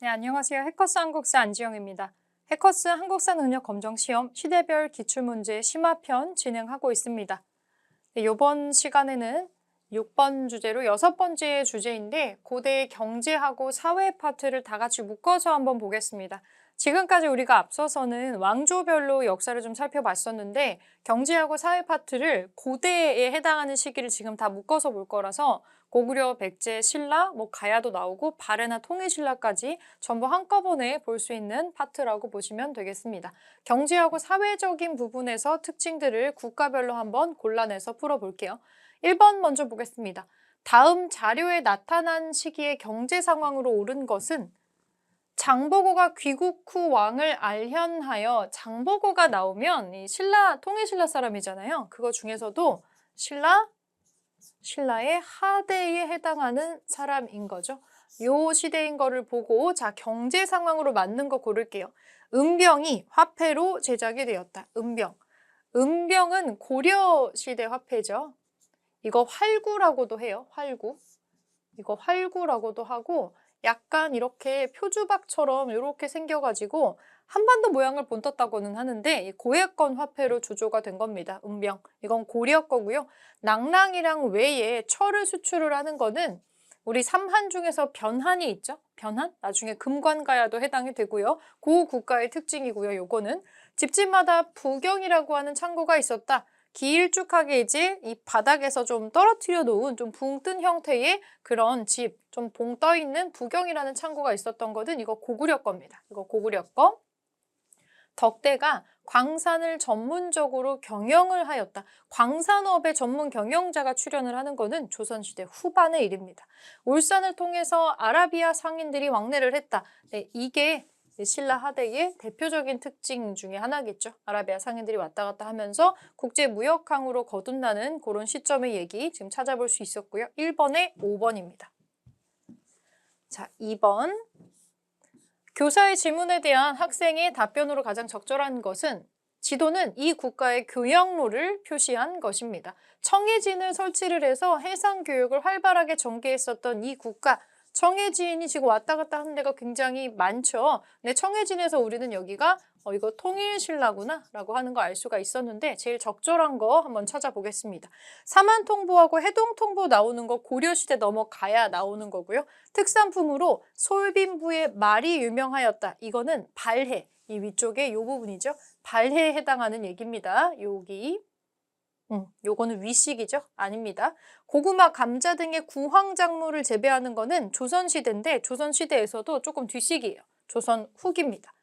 네, 안녕하세요. 해커스 한국사 안지영입니다. 해커스 한국사 능력 검정 시험 시대별 기출문제 심화편 진행하고 있습니다. 네, 이번 시간에는 6번 주제로 6번째 주제인데 고대 경제하고 사회 파트를 다 같이 묶어서 한번 보겠습니다. 지금까지 우리가 앞서서는 왕조별로 역사를 좀 살펴봤었는데 경제하고 사회 파트를 고대에 해당하는 시기를 지금 다 묶어서 볼 거라서 고구려, 백제, 신라, 가야도 나오고 발해나 통일신라까지 전부 한꺼번에 볼 수 있는 파트라고 보시면 되겠습니다. 경제하고 사회적인 부분에서 특징들을 국가별로 한번 골라내서 풀어볼게요. 1번 먼저 보겠습니다. 다음 자료에 나타난 시기의 경제 상황으로 옳은 것은 장보고가 귀국 후 왕을 알현하여 장보고가 나오면 이 통일신라 사람이잖아요. 그거 중에서도 신라의 하대에 해당하는 사람인 거죠. 요 시대인 거를 보고 자 경제 상황으로 맞는 거 고를게요. 은병이 화폐로 제작이 되었다. 은병은 고려 시대 화폐죠. 이거 활구라고도 해요. 활구. 이거 활구라고도 하고 약간 이렇게 표주박처럼 이렇게 생겨가지고 한반도 모양을 본떴다고는 하는데 이 고예권 화폐로 주조가 된 겁니다. 은병. 이건 고려 거고요. 낭랑이랑 외에 철을 수출을 하는 거는 우리 삼한 중에서 변한이 있죠. 변한? 나중에 금관가야도 해당이 되고요. 그 국가의 특징이고요. 요거는 집집마다 부경이라고 하는 창고가 있었다. 길쭉하게 이제 이 바닥에서 좀 떨어뜨려 놓은 좀 붕 뜬 형태의 그런 집, 좀 봉 떠 있는 부경이라는 창고가 있었던 거는 이거 고구려 겁니다. 이거 고구려 거. 덕대가 광산을 전문적으로 경영을 하였다. 광산업의 전문 경영자가 출연을 하는 거는 조선시대 후반의 일입니다. 울산을 통해서 아라비아 상인들이 왕래를 했다. 네, 이게 신라 하대의 대표적인 특징 중에 하나겠죠. 아라비아 상인들이 왔다 갔다 하면서 국제무역항으로 거듭나는 그런 시점의 얘기 지금 찾아볼 수 있었고요. 1번에 5번입니다. 자, 2번. 교사의 질문에 대한 학생의 답변으로 가장 적절한 것은 지도는 이 국가의 교역로를 표시한 것입니다. 청해진을 설치를 해서 해상교역을 활발하게 전개했었던 이 국가, 청해진이 지금 왔다 갔다 하는 데가 굉장히 많죠. 근데 청해진에서 우리는 여기가 이거 통일신라구나 라고 하는 거 알 수가 있었는데 제일 적절한 거 한번 찾아보겠습니다. 사만통보하고 해동통보 나오는 거 고려시대 넘어가야 나오는 거고요. 특산품으로 솔빈부의 말이 유명하였다. 이거는 발해, 이 위쪽에 요 부분이죠. 발해에 해당하는 얘기입니다. 여기. 요거는 위식이죠? 아닙니다. 고구마, 감자 등의 구황작물을 재배하는 거는 조선시대인데 조선시대에서도 조금 뒤식이에요. 조선 후기입니다.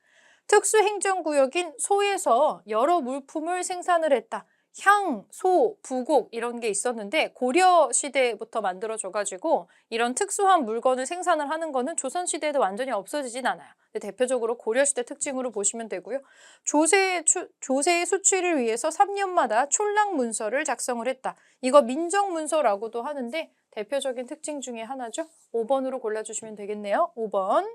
특수행정구역인 소에서 여러 물품을 생산을 했다. 향, 소, 부곡 이런 게 있었는데 고려 시대부터 만들어져가지고 이런 특수한 물건을 생산을 하는 거는 조선시대에도 완전히 없어지진 않아요. 근데 대표적으로 고려시대 특징으로 보시면 되고요. 조세의 수취를 위해서 3년마다 촐랑문서를 작성을 했다. 이거 민정문서라고도 하는데 대표적인 특징 중에 하나죠. 5번으로 골라주시면 되겠네요. 5번.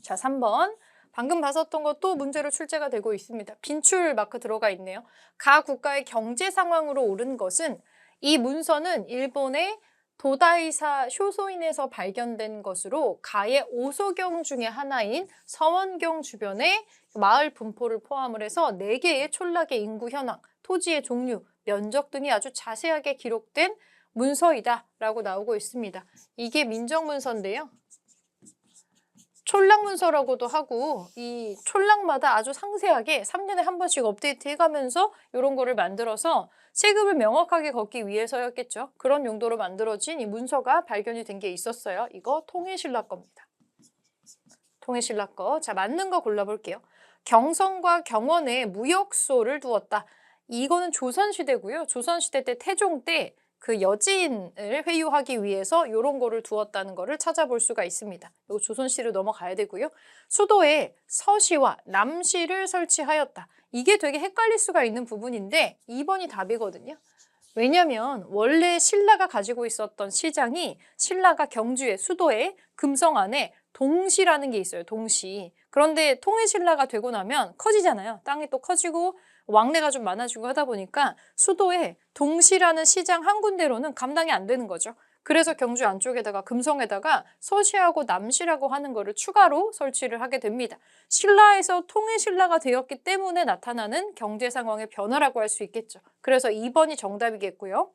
자, 3번. 방금 봤었던 것도 문제로 출제가 되고 있습니다. 빈출 마크 들어가 있네요. 가 국가의 경제 상황으로 옳은 것은 이 문서는 일본의 도다이사 쇼소인에서 발견된 것으로 가의 오소경 중에 하나인 서원경 주변의 마을 분포를 포함을 해서 4개의 촌락의 인구 현황, 토지의 종류, 면적 등이 아주 자세하게 기록된 문서이다 라고 나오고 있습니다. 이게 민정문서인데요. 촌락문서라고도 하고 이 촌락마다 아주 상세하게 3년에 한 번씩 업데이트 해가면서 이런 거를 만들어서 세금을 명확하게 걷기 위해서였겠죠. 그런 용도로 만들어진 이 문서가 발견이 된 게 있었어요. 이거 통일신라 겁니다. 통일신라 거. 자, 맞는 거 골라볼게요. 경성과 경원에 무역소를 두었다. 이거는 조선시대고요. 조선시대 때 태종 때 그 여진을 회유하기 위해서 이런 거를 두었다는 거를 찾아볼 수가 있습니다. 이거 조선시로 넘어가야 되고요. 수도에 서시와 남시를 설치하였다. 이게 되게 헷갈릴 수가 있는 부분인데 2번이 답이거든요. 왜냐면 원래 신라가 가지고 있었던 시장이 신라가 경주에 수도에 금성 안에 동시라는 게 있어요. 동시. 그런데 통일신라가 되고 나면 커지잖아요. 땅이 또 커지고 왕래가 좀 많아지고 하다 보니까 수도에 동시라는 시장 한 군데로는 감당이 안 되는 거죠. 그래서 경주 안쪽에다가 금성에다가 서시하고 남시라고 하는 거를 추가로 설치를 하게 됩니다. 신라에서 통일신라가 되었기 때문에 나타나는 경제 상황의 변화라고 할 수 있겠죠. 그래서 2번이 정답이겠고요.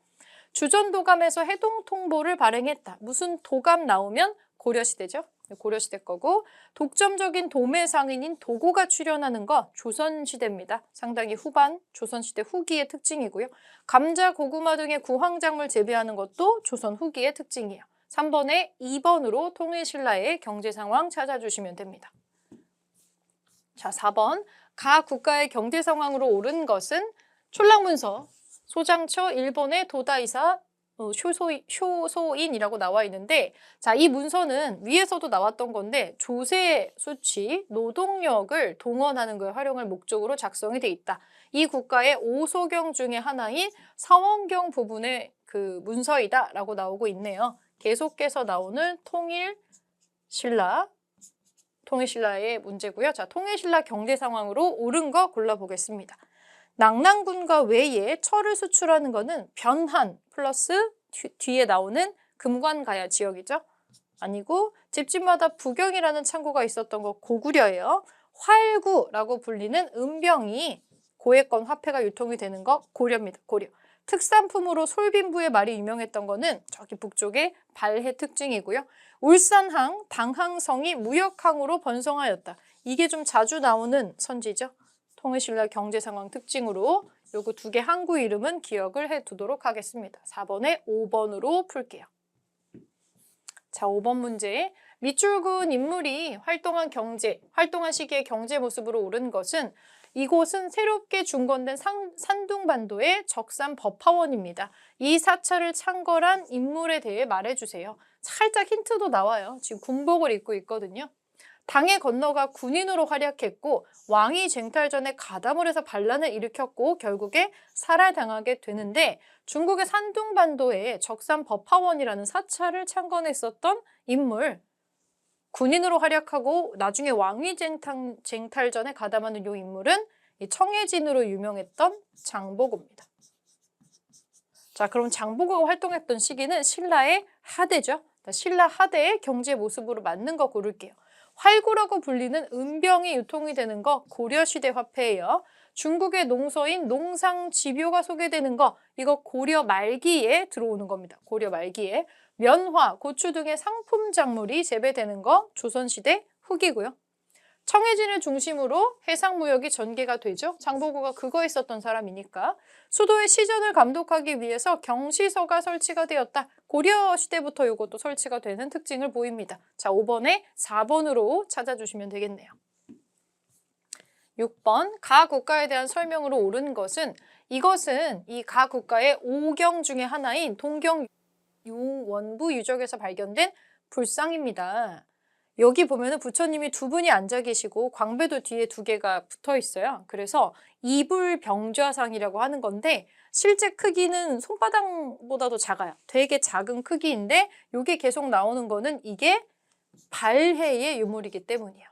주전도감에서 해동통보를 발행했다. 무슨 도감 나오면 고려시대죠. 고려시대 거고, 독점적인 도매상인인 도고가 출연하는 거 조선시대입니다. 상당히 후반, 조선시대 후기의 특징이고요. 감자, 고구마 등의 구황작물 재배하는 것도 조선 후기의 특징이에요. 3번에 2번으로 통일신라의 경제상황 찾아주시면 됩니다. 자, 4번. 가 국가의 경제 상황으로 오른 것은 촐랑문서, 소장처, 일본의 도다이사, 효소인이라고 나와 있는데, 자, 이 문서는 위에서도 나왔던 건데 조세 수치, 노동력을 동원하는 걸 활용할 목적으로 작성이 돼 있다. 이 국가의 5소경 중에 하나인 사원경 부분의 그 문서이다라고 나오고 있네요. 계속해서 나오는 통일신라의 문제고요. 자, 통일신라 경제 상황으로 옳은 거 골라보겠습니다. 낙랑군과 외에 철을 수출하는 거는 변한 플러스 뒤에 나오는 금관가야 지역이죠. 아니고 집집마다 부경이라는 창고가 있었던 거 고구려예요. 활구라고 불리는 은병이 고액권 화폐가 유통이 되는 거 고려입니다. 고려. 특산품으로 솔빈부의 말이 유명했던 거는 저기 북쪽의 발해 특징이고요. 울산항, 당항성이 무역항으로 번성하였다. 이게 좀 자주 나오는 선지죠. 통일신라 경제상황 특징으로 요거 두 개 항구 이름은 기억을 해두도록 하겠습니다. 4번에 5번으로 풀게요. 자, 5번 문제. 밑줄 그은 인물이 활동한 시기의 경제 모습으로 오른 것은 이곳은 새롭게 중건된 산둥반도의 적산 법화원입니다. 이 사찰을 창궐한 인물에 대해 말해주세요. 살짝 힌트도 나와요. 지금 군복을 입고 있거든요. 당에 건너가 군인으로 활약했고 왕이 쟁탈전에 가담을 해서 반란을 일으켰고 결국에 살해당하게 되는데 중국의 산둥반도에 적산 법화원이라는 사찰을 창건했었던 인물, 군인으로 활약하고 나중에 왕위 쟁탈전에 가담하는 이 인물은 청해진으로 유명했던 장보고입니다. 자, 그럼 장보고가 활동했던 시기는 신라의 하대죠. 신라 하대의 경제 모습으로 맞는 거 고를게요. 활구라고 불리는 은병이 유통이 되는 거 고려시대 화폐예요. 중국의 농서인 농상집요가 소개되는 거 이거 고려 말기에 들어오는 겁니다. 고려 말기에. 면화, 고추 등의 상품 작물이 재배되는 거 조선시대 후기고요. 청해진을 중심으로 해상무역이 전개가 되죠. 장보고가 그거 있었던 사람이니까. 수도의 시전을 감독하기 위해서 경시서가 설치가 되었다. 고려시대부터 이것도 설치가 되는 특징을 보입니다. 자, 5번에 4번으로 찾아주시면 되겠네요. 6번, 가 국가에 대한 설명으로 옳은 것은 이것은 이 가 국가의 5경 중에 하나인 동경 용원부 유적에서 발견된 불상입니다. 여기 보면은 부처님이 두 분이 앉아 계시고 광배도 뒤에 두 개가 붙어 있어요. 그래서 이불병좌상이라고 하는 건데 실제 크기는 손바닥보다도 작아요. 되게 작은 크기인데 이게 계속 나오는 거는 이게 발해의 유물이기 때문이에요.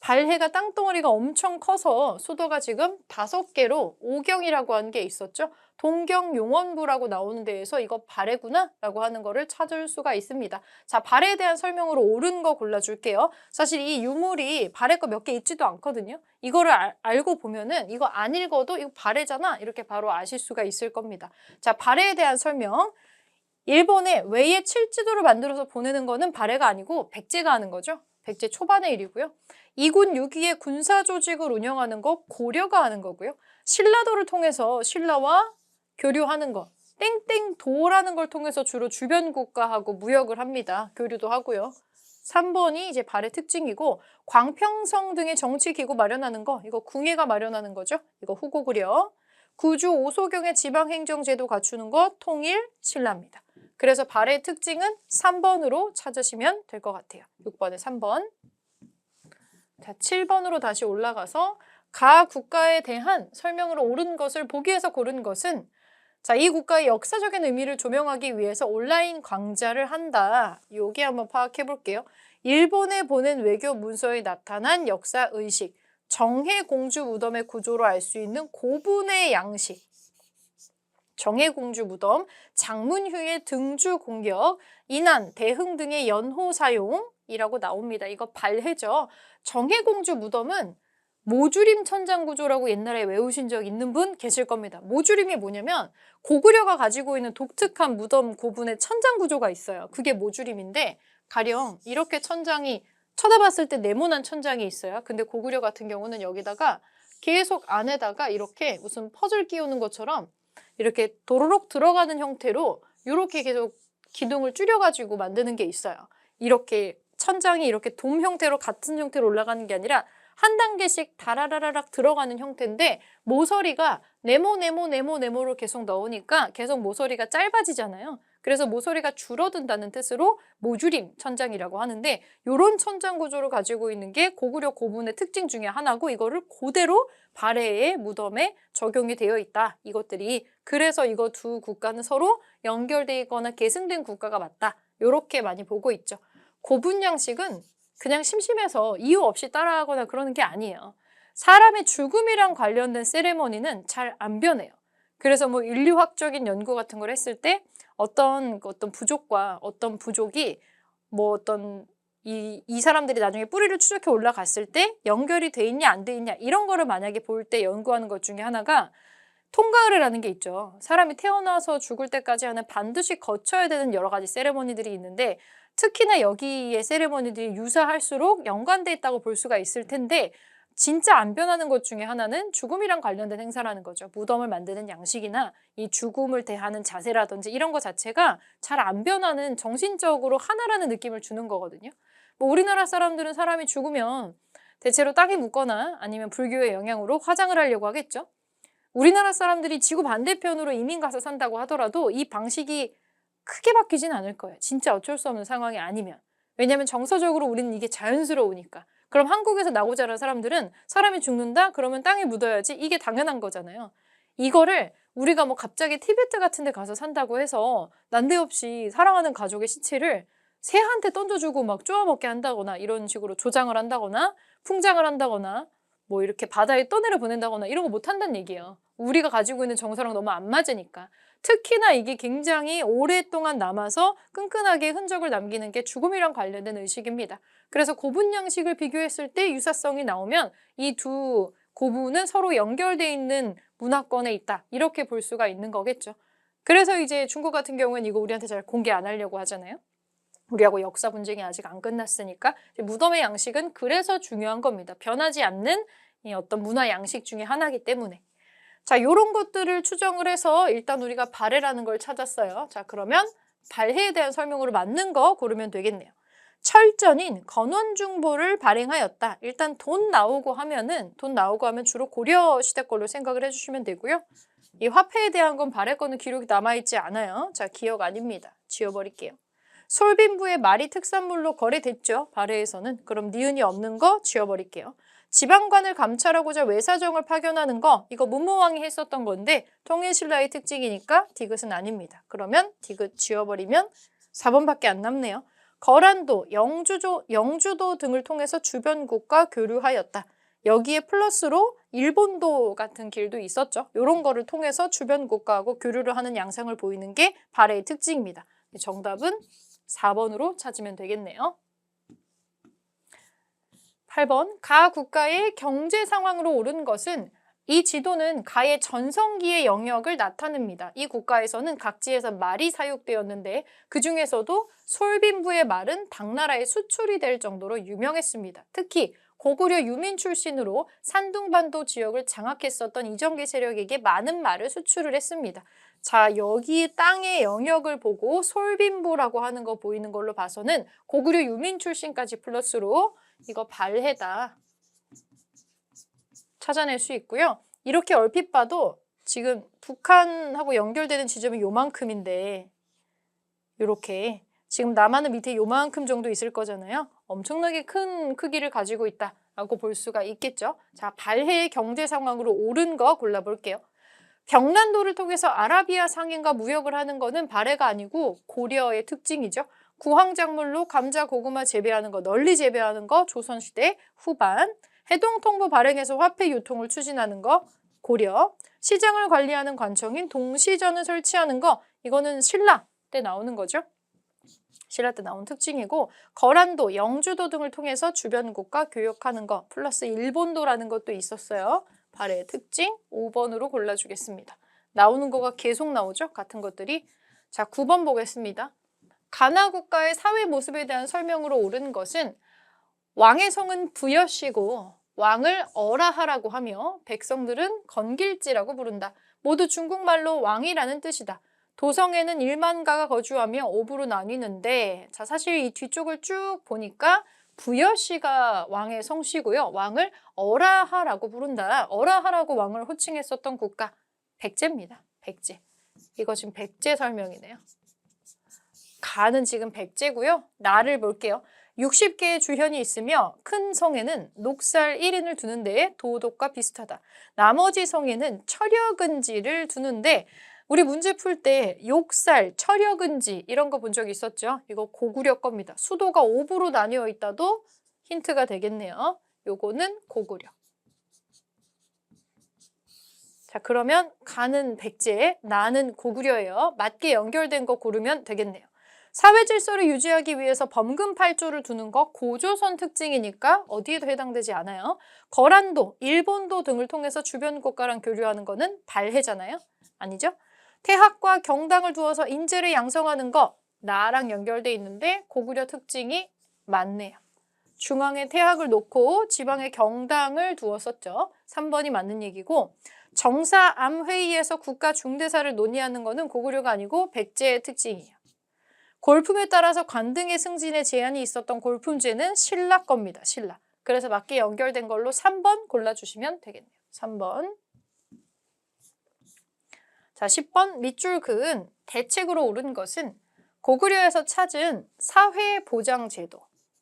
발해가 땅덩어리가 엄청 커서 수도가 지금 5개로 오경이라고 하는 게 있었죠. 동경용원부라고 나오는 데에서 이거 발해구나 라고 하는 거를 찾을 수가 있습니다. 자, 발해에 대한 설명으로 옳은 거 골라줄게요. 사실 이 유물이 발해 거 몇 개 있지도 않거든요. 이거를 알고 보면은 이거 안 읽어도 이거 발해잖아 이렇게 바로 아실 수가 있을 겁니다. 자, 발해에 대한 설명. 일본에 외에 칠지도를 만들어서 보내는 거는 발해가 아니고 백제가 하는 거죠. 백제 초반의 일이고요. 이군 6위의 군사 조직을 운영하는 거 고려가 하는 거고요. 신라도를 통해서 신라와 교류하는 거, 땡땡도라는 걸 통해서 주로 주변 국가하고 무역을 합니다. 교류도 하고요. 3번이 이제 발의 특징이고 광평성 등의 정치기구 마련하는 거, 이거 궁예가 마련하는 거죠. 이거 후고구려. 구주 오소경의 지방행정제도 갖추는 거 통일 신라입니다. 그래서 발의 특징은 3번으로 찾으시면 될 것 같아요. 6번에 3번. 자, 7번으로 다시 올라가서 가 국가에 대한 설명으로 옳은 것을 보기에서 고른 것은 자, 이 국가의 역사적인 의미를 조명하기 위해서 온라인 강좌를 한다. 요게 한번 파악해 볼게요. 일본에 보낸 외교 문서에 나타난 역사의식, 정해공주 무덤의 구조로 알 수 있는 고분의 양식. 정해공주 무덤, 장문휴의 등주 공격, 인한, 대흥 등의 연호 사용이라고 나옵니다. 이거 발해죠. 정해공주 무덤은 모주림 천장구조라고 옛날에 외우신 적 있는 분 계실 겁니다. 모주림이 뭐냐면 고구려가 가지고 있는 독특한 무덤 고분의 천장구조가 있어요. 그게 모주림인데 가령 이렇게 천장이 쳐다봤을 때 네모난 천장이 있어요. 근데 고구려 같은 경우는 여기다가 계속 안에다가 이렇게 무슨 퍼즐 끼우는 것처럼 이렇게 도로록 들어가는 형태로 이렇게 계속 기둥을 줄여가지고 만드는 게 있어요. 이렇게 천장이 이렇게 돔 형태로 같은 형태로 올라가는 게 아니라 한 단계씩 다라라락 들어가는 형태인데 모서리가 네모로 계속 넣으니까 계속 모서리가 짧아지잖아요. 그래서 모서리가 줄어든다는 뜻으로 모주림 천장이라고 하는데 이런 천장 구조를 가지고 있는 게 고구려 고분의 특징 중에 하나고 이거를 그대로 발해의 무덤에 적용이 되어 있다. 이것들이 그래서 이거 두 국가는 서로 연결되어 있거나 계승된 국가가 맞다. 이렇게 많이 보고 있죠. 고분 양식은 그냥 심심해서 이유 없이 따라하거나 그러는 게 아니에요. 사람의 죽음이랑 관련된 세레머니는 잘 안 변해요. 그래서 뭐 인류학적인 연구 같은 걸 했을 때 어떤 부족과 어떤 부족이 뭐 어떤 이 사람들이 나중에 뿌리를 추적해 올라갔을 때 연결이 돼 있냐 안 돼 있냐 이런 거를 만약에 볼 때 연구하는 것 중에 하나가 통가을이라는 게 있죠. 사람이 태어나서 죽을 때까지 하는 반드시 거쳐야 되는 여러 가지 세레머니들이 있는데 특히나 여기에 세레머니들이 유사할수록 연관돼 있다고 볼 수가 있을 텐데 진짜 안 변하는 것 중에 하나는 죽음이랑 관련된 행사라는 거죠. 무덤을 만드는 양식이나 이 죽음을 대하는 자세라든지 이런 것 자체가 잘 안 변하는 정신적으로 하나라는 느낌을 주는 거거든요. 뭐 우리나라 사람들은 사람이 죽으면 대체로 땅에 묻거나 아니면 불교의 영향으로 화장을 하려고 하겠죠. 우리나라 사람들이 지구 반대편으로 이민 가서 산다고 하더라도 이 방식이 크게 바뀌진 않을 거예요. 진짜 어쩔 수 없는 상황이 아니면. 왜냐하면 정서적으로 우리는 이게 자연스러우니까. 그럼 한국에서 나고 자란 사람들은 사람이 죽는다? 그러면 땅에 묻어야지. 이게 당연한 거잖아요. 이거를 우리가 뭐 갑자기 티베트 같은 데 가서 산다고 해서 난데없이 사랑하는 가족의 시체를 새한테 던져주고 막 쪼아먹게 한다거나 이런 식으로 조장을 한다거나 풍장을 한다거나 뭐 이렇게 바다에 떠내려 보낸다거나 이런 거 못한다는 얘기예요. 우리가 가지고 있는 정서랑 너무 안 맞으니까. 특히나 이게 굉장히 오랫동안 남아서 끈끈하게 흔적을 남기는 게 죽음이랑 관련된 의식입니다. 그래서 고분 양식을 비교했을 때 유사성이 나오면 이 두 고분은 서로 연결되어 있는 문화권에 있다. 이렇게 볼 수가 있는 거겠죠. 그래서 이제 중국 같은 경우는 이거 우리한테 잘 공개 안 하려고 하잖아요. 우리하고 역사 분쟁이 아직 안 끝났으니까 무덤의 양식은 그래서 중요한 겁니다. 변하지 않는 이 어떤 문화 양식 중에 하나이기 때문에. 자, 요런 것들을 추정을 해서 일단 우리가 발해라는 걸 찾았어요. 자, 그러면 발해에 대한 설명으로 맞는 거 고르면 되겠네요. 철전인 건원중보를 발행하였다. 일단 돈 나오고 하면 주로 고려 시대 걸로 생각을 해주시면 되고요. 이 화폐에 대한 건 발해 거는 기록이 남아있지 않아요. 자, 기억 아닙니다. 지워버릴게요. 솔빈부의 말이 특산물로 거래됐죠. 발해에서는. 그럼 니은이 없는 거 지워버릴게요. 지방관을 감찰하고자 외사정을 파견하는 거 이거 문무왕이 했었던 건데 통일신라의 특징이니까 디귿은 아닙니다. 그러면 디귿 지워버리면 4번밖에 안 남네요. 거란도, 영주도 등을 통해서 주변국과 교류하였다. 여기에 플러스로 일본도 같은 길도 있었죠. 이런 거를 통해서 주변국가하고 교류를 하는 양상을 보이는 게 발해의 특징입니다. 정답은 4번으로 찾으면 되겠네요. 8번, 가 국가의 경제 상황으로 오른 것은 이 지도는 가의 전성기의 영역을 나타냅니다. 이 국가에서는 각지에서 말이 사육되었는데 그 중에서도 솔빈부의 말은 당나라에 수출이 될 정도로 유명했습니다. 특히 고구려 유민 출신으로 산둥반도 지역을 장악했었던 이정계 세력에게 많은 말을 수출을 했습니다. 자, 여기 땅의 영역을 보고 솔빈부라고 하는 거 보이는 걸로 봐서는 고구려 유민 출신까지 플러스로 이거 발해다 찾아낼 수 있고요. 이렇게 얼핏 봐도 지금 북한하고 연결되는 지점이 요만큼인데 이렇게 지금 남한은 밑에 요만큼 정도 있을 거잖아요. 엄청나게 큰 크기를 가지고 있다라고 볼 수가 있겠죠. 자, 발해의 경제 상황으로 오른 거 골라볼게요. 병란도를 통해서 아라비아 상인과 무역을 하는 거는 발해가 아니고 고려의 특징이죠. 구황작물로 감자, 고구마 재배하는 거, 널리 재배하는 거 조선시대 후반. 해동통보 발행해서 화폐 유통을 추진하는 거 고려. 시장을 관리하는 관청인 동시전을 설치하는 거, 이거는 신라 때 나오는 거죠. 신라 때 나온 특징이고, 거란도, 영주도 등을 통해서 주변국과 교역하는 거 플러스 일본도라는 것도 있었어요. 발해의 특징 5번으로 골라주겠습니다. 나오는 거가 계속 나오죠? 같은 것들이. 자, 9번 보겠습니다. 가나 국가의 사회 모습에 대한 설명으로 옳은 것은 왕의 성은 부여시고 왕을 어라하라고 하며 백성들은 건길지라고 부른다. 모두 중국말로 왕이라는 뜻이다. 도성에는 1만가가 거주하며 5부로 나뉘는데, 자, 사실 이 뒤쪽을 쭉 보니까 부여시가 왕의 성씨고요. 왕을 어라하라고 부른다. 어라하라고 왕을 호칭했었던 국가 백제입니다. 백제. 이거 지금 백제 설명이네요. 가는 지금 백제고요. 나를 볼게요. 60개의 주현이 있으며 큰 성에는 녹살 1인을 두는데 도덕과 비슷하다. 나머지 성에는 철여근지를 두는데, 우리 문제 풀 때 욕살, 철여근지 이런 거 본 적 있었죠? 이거 고구려 겁니다. 수도가 5부로 나뉘어 있다도 힌트가 되겠네요. 요거는 고구려. 자, 그러면 가는 백제, 나는 고구려예요. 맞게 연결된 거 고르면 되겠네요. 사회 질서를 유지하기 위해서 범금 8조를 두는 거 고조선 특징이니까 어디에도 해당되지 않아요. 거란도, 일본도 등을 통해서 주변 국가랑 교류하는 거는 발해잖아요. 아니죠? 태학과 경당을 두어서 인재를 양성하는 거 나랑 연결돼 있는데 고구려 특징이 맞네요. 중앙에 태학을 놓고 지방에 경당을 두었었죠. 3번이 맞는 얘기고, 정사암회의에서 국가 중대사를 논의하는 거는 고구려가 아니고 백제의 특징이에요. 골품에 따라서 관등의 승진에 제한이 있었던 골품제는 신라 겁니다. 신라. 그래서 맞게 연결된 걸로 3번 골라주시면 되겠네요. 3번. 자, 10번 밑줄 그은 대책으로 옳은 것은 고구려에서 찾은 사회보장제도.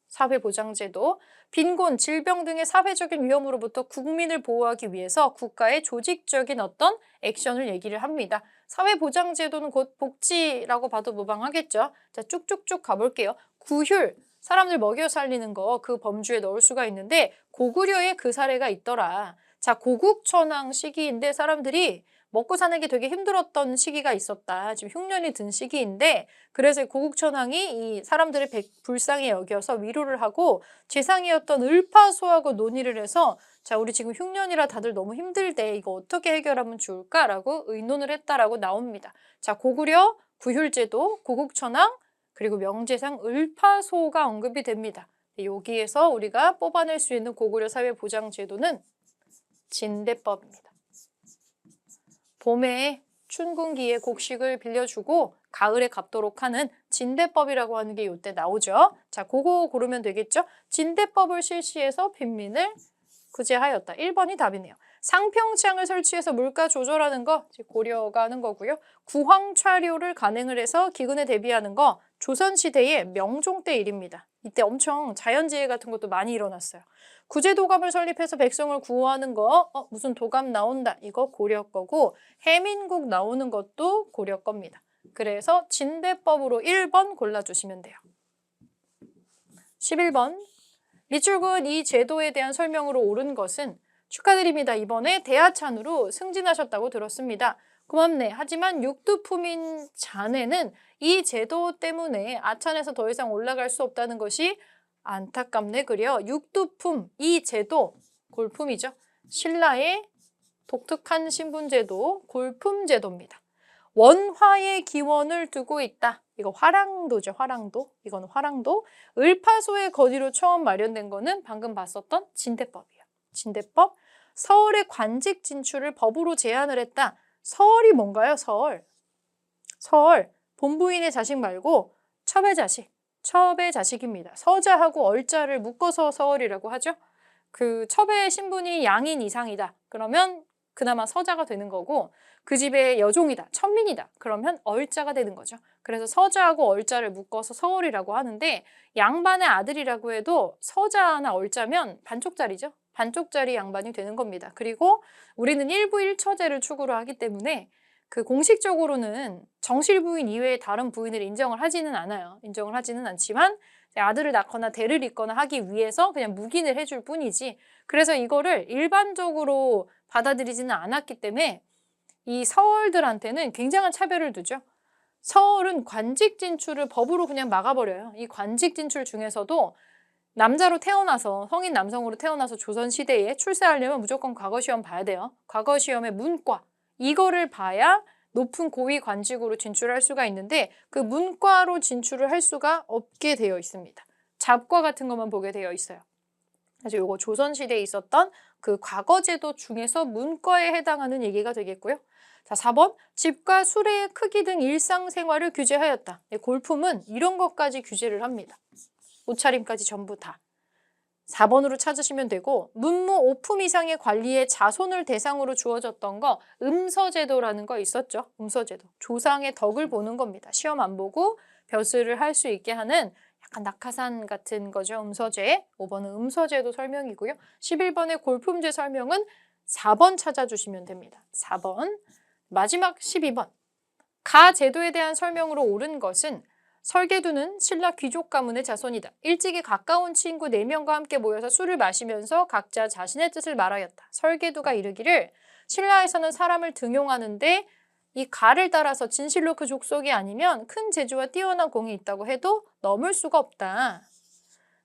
사회보장제도, 빈곤, 질병 등의 사회적인 위험으로부터 국민을 보호하기 위해서 국가의 조직적인 어떤 액션을 얘기를 합니다. 사회보장제도는 곧 복지라고 봐도 무방하겠죠. 자, 쭉쭉쭉 가볼게요. 구휼, 사람들 먹여 살리는 거 그 범주에 넣을 수가 있는데 고구려에 그 사례가 있더라. 자, 고국천황 시기인데 사람들이 먹고 사는 게 되게 힘들었던 시기가 있었다. 지금 흉년이 든 시기인데, 그래서 고국천황이 이 사람들을 불쌍히 여겨서 위로를 하고 재상이었던 을파소하고 논의를 해서, 자, 우리 지금 흉년이라 다들 너무 힘들대. 이거 어떻게 해결하면 좋을까라고 의논을 했다라고 나옵니다. 자, 고구려, 구휼제도, 고국천황, 그리고 명제상 을파소가 언급이 됩니다. 여기에서 우리가 뽑아낼 수 있는 고구려 사회보장제도는 진대법입니다. 봄에 춘궁기에 곡식을 빌려주고 가을에 갚도록 하는 진대법이라고 하는 게 이때 나오죠. 자, 그거 고르면 되겠죠. 진대법을 실시해서 빈민을 구제하였다. 1번이 답이네요. 상평창을 설치해서 물가 조절하는 거 고려가 하는 거고요. 구황차료를 간행을 해서 기근에 대비하는 거 조선시대의 명종 때 일입니다. 이때 엄청 자연재해 같은 것도 많이 일어났어요. 구제도감을 설립해서 백성을 구호하는 거, 무슨 도감 나온다. 이거 고려 거고, 해민국 나오는 것도 고려 겁니다. 그래서 진대법으로 1번 골라주시면 돼요. 11번. 밑줄 그은 이 제도에 대한 설명으로 옳은 것은 축하드립니다. 이번에 대하찬으로 승진하셨다고 들었습니다. 고맙네. 하지만 육두품인 자네는 이 제도 때문에 아찬에서 더 이상 올라갈 수 없다는 것이 안타깝네. 그려 육두품, 이 제도, 골품이죠. 신라의 독특한 신분제도, 골품제도입니다. 원화의 기원을 두고 있다. 이거 화랑도죠. 화랑도. 이건 화랑도. 을파소의 거지로 처음 마련된 거는 방금 봤었던 진대법이에요. 진대법. 서울의 관직 진출을 법으로 제한을 했다. 서얼이 뭔가요? 서얼. 서얼. 본부인의 자식 말고 첩의 자식. 첩의 자식입니다. 서자하고 얼자를 묶어서 서얼이라고 하죠. 그 첩의 신분이 양인 이상이다. 그러면 그나마 서자가 되는 거고, 그 집의 여종이다. 천민이다. 그러면 얼자가 되는 거죠. 그래서 서자하고 얼자를 묶어서 서얼이라고 하는데, 양반의 아들이라고 해도 서자나 얼자면 반쪽짜리죠. 반쪽짜리 양반이 되는 겁니다. 그리고 우리는 일부 일처제를 추구를 하기 때문에 그 공식적으로는 정실 부인 이외의 다른 부인을 인정을 하지는 않아요. 인정을 하지는 않지만 아들을 낳거나 대를 잇거나 하기 위해서 그냥 묵인을 해줄 뿐이지, 그래서 이거를 일반적으로 받아들이지는 않았기 때문에 이 서얼들한테는 굉장한 차별을 두죠. 서얼은 관직 진출을 법으로 그냥 막아버려요. 이 관직 진출 중에서도 남자로 태어나서 성인 남성으로 태어나서 조선시대에 출세하려면 무조건 과거시험 봐야 돼요. 과거시험의 문과 이거를 봐야 높은 고위 관직으로 진출할 수가 있는데 그 문과로 진출을 할 수가 없게 되어 있습니다. 잡과 같은 것만 보게 되어 있어요. 그래서 요거 조선시대에 있었던 그 과거제도 중에서 문과에 해당하는 얘기가 되겠고요. 자, 4번 집과 수레의 크기 등 일상생활을 규제하였다. 골품은 이런 것까지 규제를 합니다. 옷차림까지 전부 다. 4번으로 찾으시면 되고 문무 5품 이상의 관리에 자손을 대상으로 주어졌던 거 음서제도라는 거 있었죠. 음서제도. 조상의 덕을 보는 겁니다. 시험 안 보고 벼슬을 할 수 있게 하는 약간 낙하산 같은 거죠. 음서제. 5번은 음서제도 설명이고요. 11번의 골품제 설명은 4번 찾아주시면 됩니다. 4번. 마지막 12번. 가제도에 대한 설명으로 옳은 것은 설계두는 신라 귀족 가문의 자손이다. 일찍이 가까운 친구 4명과 함께 모여서 술을 마시면서 각자 자신의 뜻을 말하였다. 설계두가 이르기를 신라에서는 사람을 등용하는데 이 가를 따라서 진실로 그 족속이 아니면 큰 재주와 뛰어난 공이 있다고 해도 넘을 수가 없다.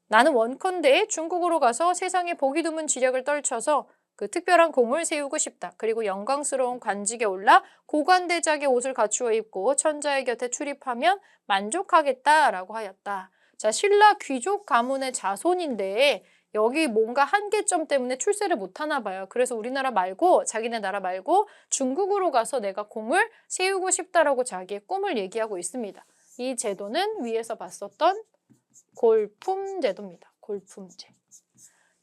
나는 원컨대 중국으로 가서 세상에 보기 드문 지력을 떨쳐서 그 특별한 공을 세우고 싶다. 그리고 영광스러운 관직에 올라 고관대작의 옷을 갖추어 입고 천자의 곁에 출입하면 만족하겠다라고 하였다. 자, 신라 귀족 가문의 자손인데 여기 뭔가 한계점 때문에 출세를 못하나 봐요. 그래서 우리나라 말고 자기네 나라 말고 중국으로 가서 내가 공을 세우고 싶다라고 자기의 꿈을 얘기하고 있습니다. 이 제도는 위에서 봤었던 골품제도입니다. 골품제.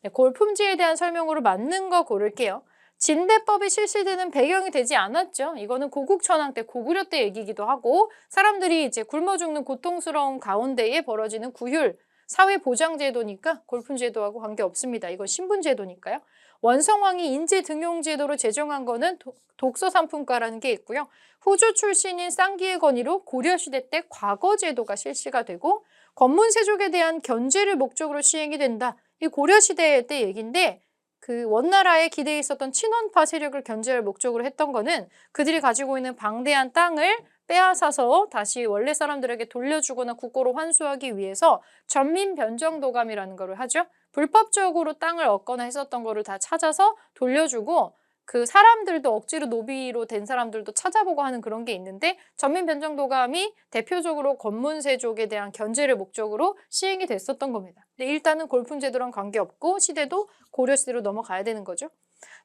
네, 골품제에 대한 설명으로 맞는 거 고를게요. 진대법이 실시되는 배경이 되지 않았죠. 이거는 고국천황 때, 고구려 때 얘기기도 하고 사람들이 이제 굶어 죽는 고통스러운 가운데에 벌어지는 구휼, 사회보장제도니까 골품제도하고 관계없습니다. 이건 신분제도니까요. 원성왕이 인재등용제도로 제정한 거는 독서상품과라는 게 있고요. 후조 출신인 쌍기의 건의로 고려시대 때 과거제도가 실시가 되고 권문세족에 대한 견제를 목적으로 시행이 된다. 이 고려시대 때 얘기인데 그 원나라에 기대해 있었던 친원파 세력을 견제할 목적으로 했던 거는 그들이 가지고 있는 방대한 땅을 빼앗아서 다시 원래 사람들에게 돌려주거나 국고로 환수하기 위해서 전민변정도감이라는 거를 하죠. 불법적으로 땅을 얻거나 했었던 거를 다 찾아서 돌려주고 그 사람들도 억지로 노비로 된 사람들도 찾아보고 하는 그런 게 있는데 전민변정도감이 대표적으로 권문세족에 대한 견제를 목적으로 시행이 됐었던 겁니다. 근데 일단은 골품제도랑 관계없고 시대도 고려시대로 넘어가야 되는 거죠.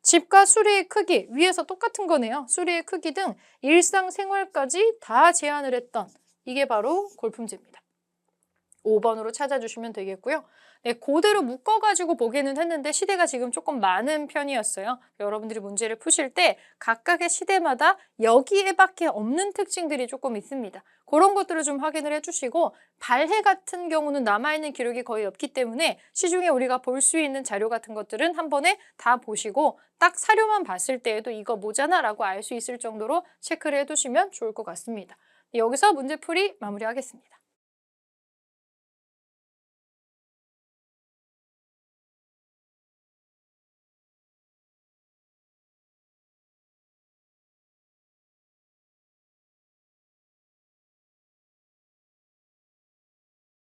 집과 수레의 크기, 위에서 똑같은 거네요. 수레의 크기 등 일상생활까지 다 제한을 했던 이게 바로 골품제입니다. 5번으로 찾아주시면 되겠고요. 네, 그대로 묶어가지고 보기는 했는데 시대가 지금 조금 많은 편이었어요. 여러분들이 문제를 푸실 때 각각의 시대마다 여기에밖에 없는 특징들이 조금 있습니다. 그런 것들을 좀 확인을 해주시고 발해 같은 경우는 남아있는 기록이 거의 없기 때문에 시중에 우리가 볼 수 있는 자료 같은 것들은 한 번에 다 보시고 딱 사료만 봤을 때에도 이거 뭐잖아 라고 알 수 있을 정도로 체크를 해두시면 좋을 것 같습니다. 여기서 문제풀이 마무리하겠습니다.